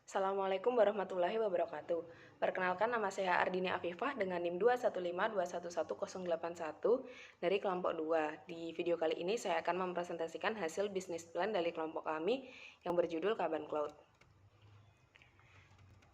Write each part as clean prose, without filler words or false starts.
Assalamualaikum warahmatullahi wabarakatuh. Perkenalkan, nama saya Ardini Afifah dengan NIM 215211081 dari kelompok 2. Di video kali ini saya akan mempresentasikan hasil bisnis plan dari kelompok kami yang berjudul Kaban Cloud.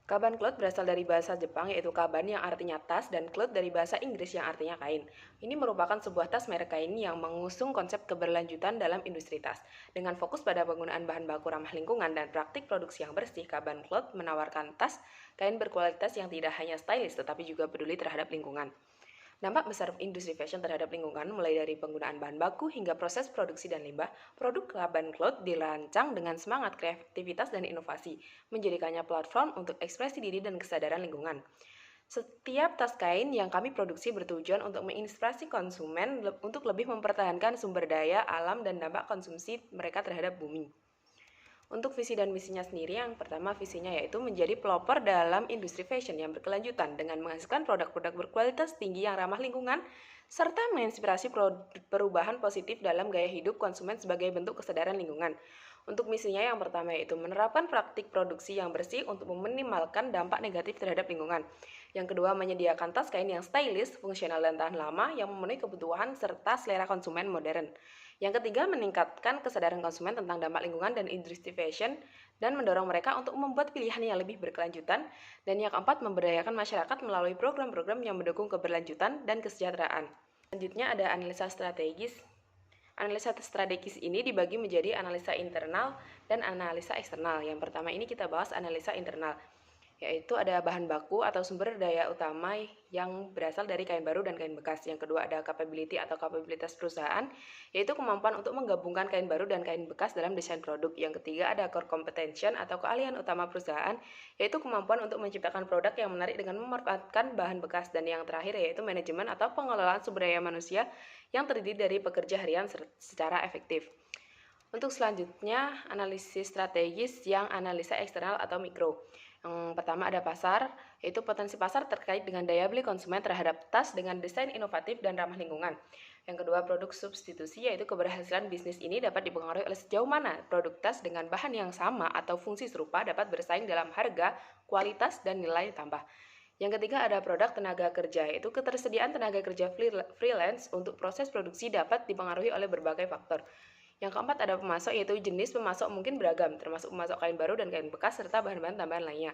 Kaban Cloud berasal dari bahasa Jepang, yaitu kaban yang artinya tas dan cloud dari bahasa Inggris yang artinya kain. Ini merupakan sebuah tas merek kain yang mengusung konsep keberlanjutan dalam industri tas. Dengan fokus pada penggunaan bahan baku ramah lingkungan dan praktik produksi yang bersih, Kaban Cloud menawarkan tas kain berkualitas yang tidak hanya stylish tetapi juga peduli terhadap lingkungan. Dampak besar industri fashion terhadap lingkungan mulai dari penggunaan bahan baku hingga proses produksi dan limbah, produk Kaban Cloud dirancang dengan semangat kreativitas dan inovasi, menjadikannya platform untuk ekspresi diri dan kesadaran lingkungan. Setiap tas kain yang kami produksi bertujuan untuk menginspirasi konsumen untuk lebih mempertahankan sumber daya alam dan dampak konsumsi mereka terhadap bumi. Untuk visi dan misinya sendiri, yang pertama visinya yaitu menjadi pelopor dalam industri fashion yang berkelanjutan dengan menghasilkan produk-produk berkualitas tinggi yang ramah lingkungan, serta menginspirasi perubahan positif dalam gaya hidup konsumen sebagai bentuk kesadaran lingkungan. Untuk misinya yang pertama yaitu menerapkan praktik produksi yang bersih untuk meminimalkan dampak negatif terhadap lingkungan. Yang kedua, menyediakan tas kain yang stylish, fungsional dan tahan lama yang memenuhi kebutuhan serta selera konsumen modern. Yang ketiga, meningkatkan kesadaran konsumen tentang dampak lingkungan dan industri fashion dan mendorong mereka untuk membuat pilihan yang lebih berkelanjutan. Dan yang keempat, memberdayakan masyarakat melalui program-program yang mendukung keberlanjutan dan kesejahteraan. Selanjutnya ada analisa strategis. Analisa strategis ini dibagi menjadi analisa internal dan analisa eksternal. Yang pertama ini kita bahas analisa internal, yaitu ada bahan baku atau sumber daya utama yang berasal dari kain baru dan kain bekas. Yang kedua ada capability atau kapabilitas perusahaan, yaitu kemampuan untuk menggabungkan kain baru dan kain bekas dalam desain produk. Yang ketiga ada core competention atau keahlian utama perusahaan, yaitu kemampuan untuk menciptakan produk yang menarik dengan memanfaatkan bahan bekas. Dan yang terakhir yaitu manajemen atau pengelolaan sumber daya manusia yang terdiri dari pekerja harian secara efektif. Untuk selanjutnya, analisis strategis yang analisa eksternal atau mikro. Yang pertama ada pasar, yaitu potensi pasar terkait dengan daya beli konsumen terhadap tas dengan desain inovatif dan ramah lingkungan. Yang kedua, produk substitusi, yaitu keberhasilan bisnis ini dapat dipengaruhi oleh sejauh mana produk tas dengan bahan yang sama atau fungsi serupa dapat bersaing dalam harga, kualitas, dan nilai tambah. Yang ketiga ada produk tenaga kerja, yaitu ketersediaan tenaga kerja freelance untuk proses produksi dapat dipengaruhi oleh berbagai faktor. Yang keempat ada pemasok, yaitu jenis pemasok mungkin beragam, termasuk pemasok kain baru dan kain bekas serta bahan-bahan tambahan lainnya.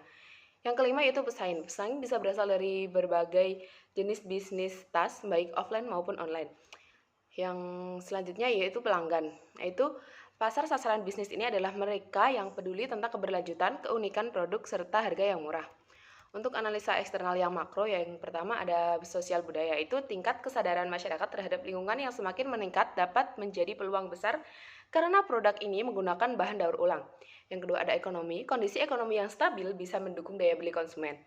Yang kelima yaitu pesaing. Pesaing bisa berasal dari berbagai jenis bisnis tas, baik offline maupun online. Yang selanjutnya yaitu pelanggan, yaitu pasar sasaran bisnis ini adalah mereka yang peduli tentang keberlanjutan, keunikan produk, serta harga yang murah. Untuk analisa eksternal yang makro, yang pertama ada sosial budaya, itu tingkat kesadaran masyarakat terhadap lingkungan yang semakin meningkat dapat menjadi peluang besar karena produk ini menggunakan bahan daur ulang. Yang kedua ada ekonomi, kondisi ekonomi yang stabil bisa mendukung daya beli konsumen.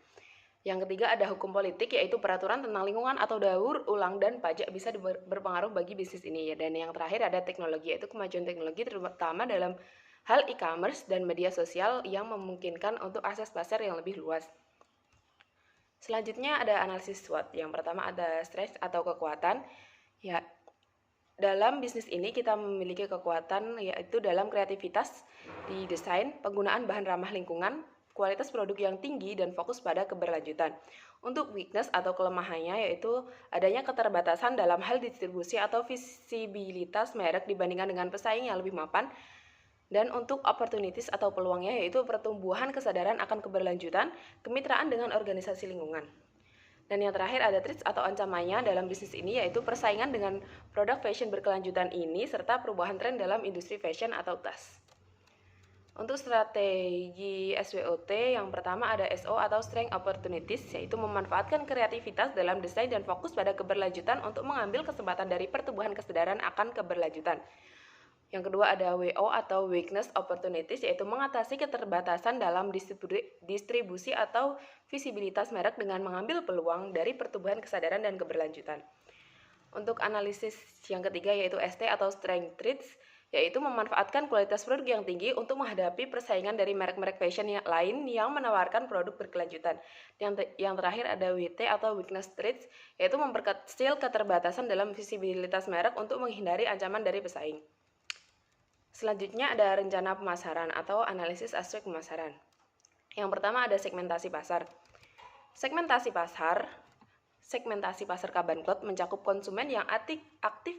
Yang ketiga ada hukum politik, yaitu peraturan tentang lingkungan atau daur ulang dan pajak bisa berpengaruh bagi bisnis ini. Dan yang terakhir ada teknologi, yaitu kemajuan teknologi terutama dalam hal e-commerce dan media sosial yang memungkinkan untuk akses pasar yang lebih luas. Selanjutnya ada analisis SWOT. Yang pertama ada strength atau kekuatan. Ya, dalam bisnis ini kita memiliki kekuatan yaitu dalam kreativitas di desain, penggunaan bahan ramah lingkungan, kualitas produk yang tinggi dan fokus pada keberlanjutan. Untuk weakness atau kelemahannya yaitu adanya keterbatasan dalam hal distribusi atau visibilitas merek dibandingkan dengan pesaing yang lebih mapan. Dan untuk opportunities atau peluangnya yaitu pertumbuhan kesadaran akan keberlanjutan, kemitraan dengan organisasi lingkungan. Dan yang terakhir ada threats atau ancamannya dalam bisnis ini yaitu persaingan dengan produk fashion berkelanjutan ini serta perubahan tren dalam industri fashion atau tas. Untuk strategi SWOT, yang pertama ada SO atau Strength Opportunities, yaitu memanfaatkan kreativitas dalam desain dan fokus pada keberlanjutan untuk mengambil kesempatan dari pertumbuhan kesadaran akan keberlanjutan. Yang kedua ada WO atau Weakness Opportunities, yaitu mengatasi keterbatasan dalam distribusi atau visibilitas merek dengan mengambil peluang dari pertumbuhan kesadaran dan keberlanjutan. Untuk analisis yang ketiga yaitu ST atau Strength Traits, yaitu memanfaatkan kualitas produk yang tinggi untuk menghadapi persaingan dari merek-merek fashion yang lain yang menawarkan produk berkelanjutan. Yang terakhir ada WT atau Weakness Traits, yaitu memperkecil keterbatasan dalam visibilitas merek untuk menghindari ancaman dari pesaing. Selanjutnya ada rencana pemasaran atau analisis aspek pemasaran. Yang pertama ada segmentasi pasar. Segmentasi pasar Kaban Cloth mencakup konsumen yang aktif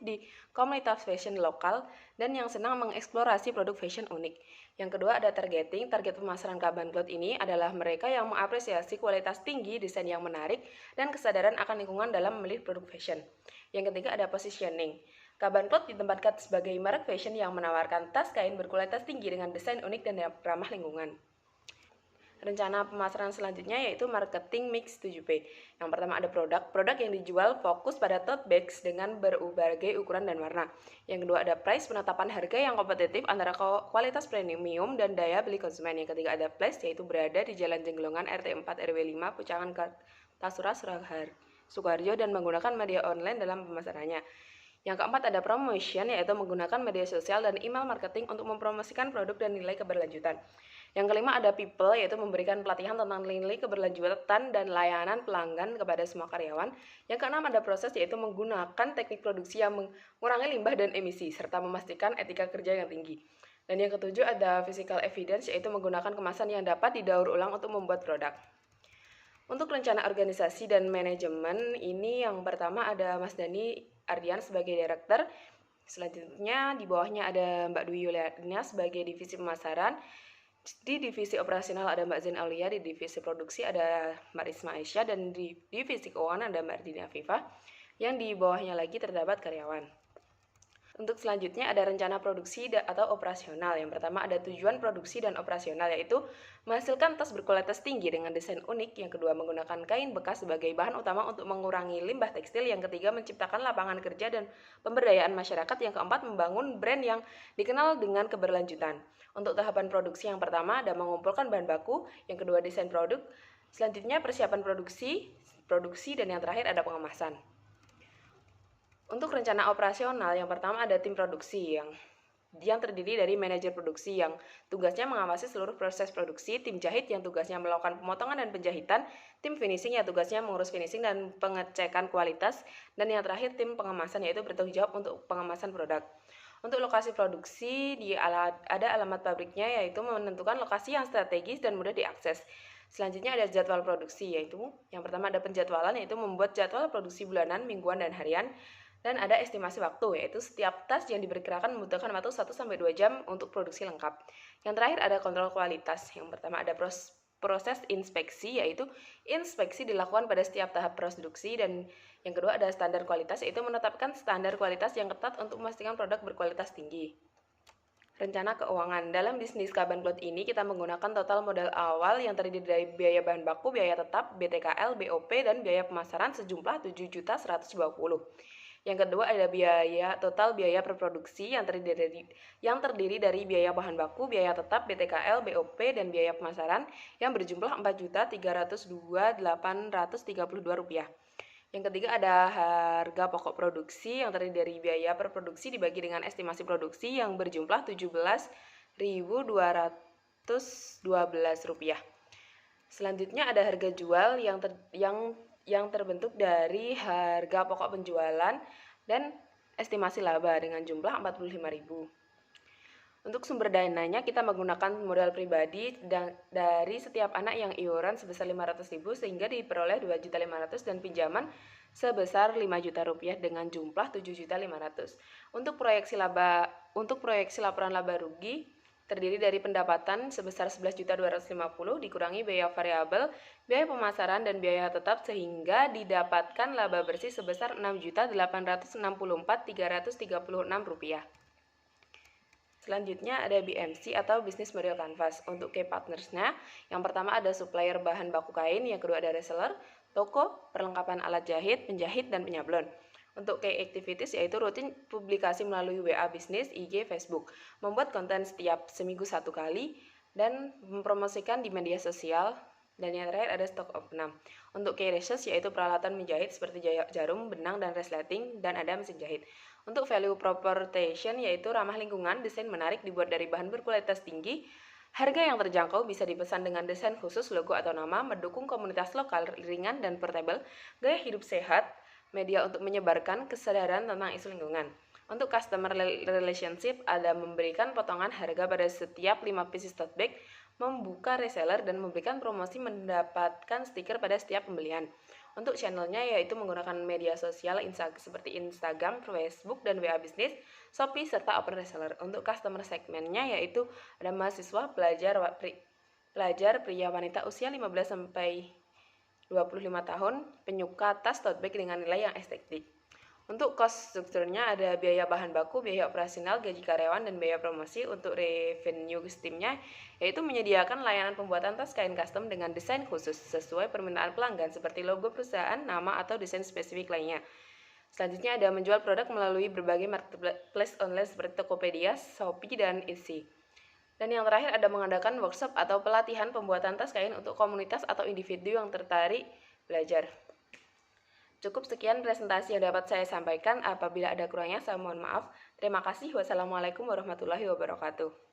di komunitas fashion lokal dan yang senang mengeksplorasi produk fashion unik. Yang kedua ada targeting. Target pemasaran Kaban Cloth ini adalah mereka yang mengapresiasi kualitas tinggi, desain yang menarik, dan kesadaran akan lingkungan dalam memilih produk fashion. Yang ketiga ada positioning. Kaban Cloth ditempatkan sebagai merek fashion yang menawarkan tas kain berkualitas tinggi dengan desain unik dan ramah lingkungan. Rencana pemasaran selanjutnya yaitu marketing mix 7P. Yang pertama ada produk yang dijual fokus pada tote bags dengan berbagai ukuran dan warna. Yang kedua ada price, penetapan harga yang kompetitif antara kualitas premium dan daya beli konsumen. Yang ketiga ada place, yaitu berada di Jalan Jenggelongan RT 4 RW 5 Pucangan Kartasura Sukoharjo dan menggunakan media online dalam pemasarannya. Yang keempat ada promotion, yaitu menggunakan media sosial dan email marketing untuk mempromosikan produk dan nilai keberlanjutan. Yang kelima ada people, yaitu memberikan pelatihan tentang nilai keberlanjutan dan layanan pelanggan kepada semua karyawan. Yang keenam ada proses, yaitu menggunakan teknik produksi yang mengurangi limbah dan emisi, serta memastikan etika kerja yang tinggi. Dan yang ketujuh ada physical evidence, yaitu menggunakan kemasan yang dapat didaur ulang untuk membuat produk. Untuk rencana organisasi dan manajemen, ini yang pertama ada Mas Dani Ardian sebagai direktur. Selanjutnya di bawahnya ada Mbak Dwi Yuliana sebagai divisi pemasaran. Di divisi operasional ada Mbak Zain Aulia, di divisi produksi ada Mbak Risma Aisyah, dan di divisi keuangan ada Mbak Dini Afifah. Yang di bawahnya lagi terdapat karyawan. Untuk selanjutnya ada rencana produksi atau operasional. Yang pertama ada tujuan produksi dan operasional, yaitu menghasilkan tas berkualitas tinggi dengan desain unik. Yang kedua menggunakan kain bekas sebagai bahan utama untuk mengurangi limbah tekstil. Yang ketiga menciptakan lapangan kerja dan pemberdayaan masyarakat. Yang keempat membangun brand yang dikenal dengan keberlanjutan. Untuk tahapan produksi yang pertama ada mengumpulkan bahan baku. Yang kedua desain produk. Selanjutnya persiapan produksi dan yang terakhir ada pengemasan. Untuk rencana operasional, yang pertama ada tim produksi yang terdiri dari manajer produksi yang tugasnya mengawasi seluruh proses produksi, tim jahit yang tugasnya melakukan pemotongan dan penjahitan, tim finishing yang tugasnya mengurus finishing dan pengecekan kualitas, dan yang terakhir tim pengemasan yaitu bertanggung jawab untuk pengemasan produk. Untuk lokasi produksi, ada alamat pabriknya, yaitu menentukan lokasi yang strategis dan mudah diakses. Selanjutnya ada jadwal produksi, yaitu yang pertama ada penjadwalan, yaitu membuat jadwal produksi bulanan, mingguan, dan harian. Dan ada estimasi waktu, yaitu setiap tas yang diperkirakan membutuhkan waktu 1-2 jam untuk produksi lengkap. Yang terakhir ada kontrol kualitas. Yang pertama ada proses inspeksi, yaitu inspeksi dilakukan pada setiap tahap produksi. Dan yang kedua ada standar kualitas, yaitu menetapkan standar kualitas yang ketat untuk memastikan produk berkualitas tinggi. Rencana keuangan. Dalam bisnis Kaban Cloth ini kita menggunakan total modal awal yang terdiri dari biaya bahan baku, biaya tetap, BTKL, BOP, dan biaya pemasaran sejumlah 7.120.000. Yang kedua ada total biaya perproduksi yang terdiri dari biaya bahan baku, biaya tetap, BTKL, BOP, dan biaya pemasaran yang berjumlah Rp4.302.832. Yang ketiga ada harga pokok produksi yang terdiri dari biaya perproduksi dibagi dengan estimasi produksi yang berjumlah Rp17.212. Selanjutnya ada harga jual yang terbentuk dari harga pokok penjualan dan estimasi laba dengan jumlah Rp45.000. Untuk sumber dananya kita menggunakan modal pribadi dari setiap anak yang iuran sebesar Rp500.000 sehingga diperoleh Rp2.500.000 dan pinjaman sebesar Rp5.000.000 dengan jumlah Rp7.500.000. Untuk proyeksi laporan laba rugi terdiri dari pendapatan sebesar Rp11.250.000 dikurangi biaya variabel, biaya pemasaran, dan biaya tetap sehingga didapatkan laba bersih sebesar Rp6.864.336. Selanjutnya ada BMC atau Business Model Canvas. Untuk key partnersnya, yang pertama ada supplier bahan baku kain, yang kedua ada reseller, toko, perlengkapan alat jahit, penjahit, dan penyablon. Untuk key activities yaitu rutin publikasi melalui WA Bisnis, IG, Facebook, membuat konten setiap seminggu 1 kali, dan mempromosikan di media sosial. Dan yang terakhir ada stock of 6. Untuk key research yaitu peralatan menjahit seperti jarum, benang, dan resleting, dan ada mesin jahit. Untuk value proposition yaitu ramah lingkungan, desain menarik dibuat dari bahan berkualitas tinggi, harga yang terjangkau, bisa dipesan dengan desain khusus, logo atau nama, mendukung komunitas lokal, ringan dan portable, gaya hidup sehat, media untuk menyebarkan kesadaran tentang isu lingkungan. Untuk customer relationship ada memberikan potongan harga pada setiap 5 pieces tote bag, membuka reseller, dan memberikan promosi mendapatkan stiker pada setiap pembelian. Untuk channelnya yaitu menggunakan media sosial seperti Instagram, Facebook, dan WA Bisnis, Shopee, serta Open Reseller. Untuk customer segmennya yaitu ada mahasiswa, pelajar, pria, wanita usia 15 sampai 25 tahun, penyuka tas tote bag dengan nilai yang estetik. Untuk cost strukturnya ada biaya bahan baku, biaya operasional, gaji karyawan, dan biaya promosi. Untuk revenue streamnya yaitu menyediakan layanan pembuatan tas kain custom dengan desain khusus sesuai permintaan pelanggan seperti logo perusahaan, nama, atau desain spesifik lainnya. Selanjutnya ada menjual produk melalui berbagai marketplace online seperti Tokopedia, Shopee, dan Etsy. Dan yang terakhir ada mengadakan workshop atau pelatihan pembuatan tas kain untuk komunitas atau individu yang tertarik belajar. Cukup sekian presentasi yang dapat saya sampaikan. Apabila ada kurangnya, saya mohon maaf. Terima kasih. Wassalamualaikum warahmatullahi wabarakatuh.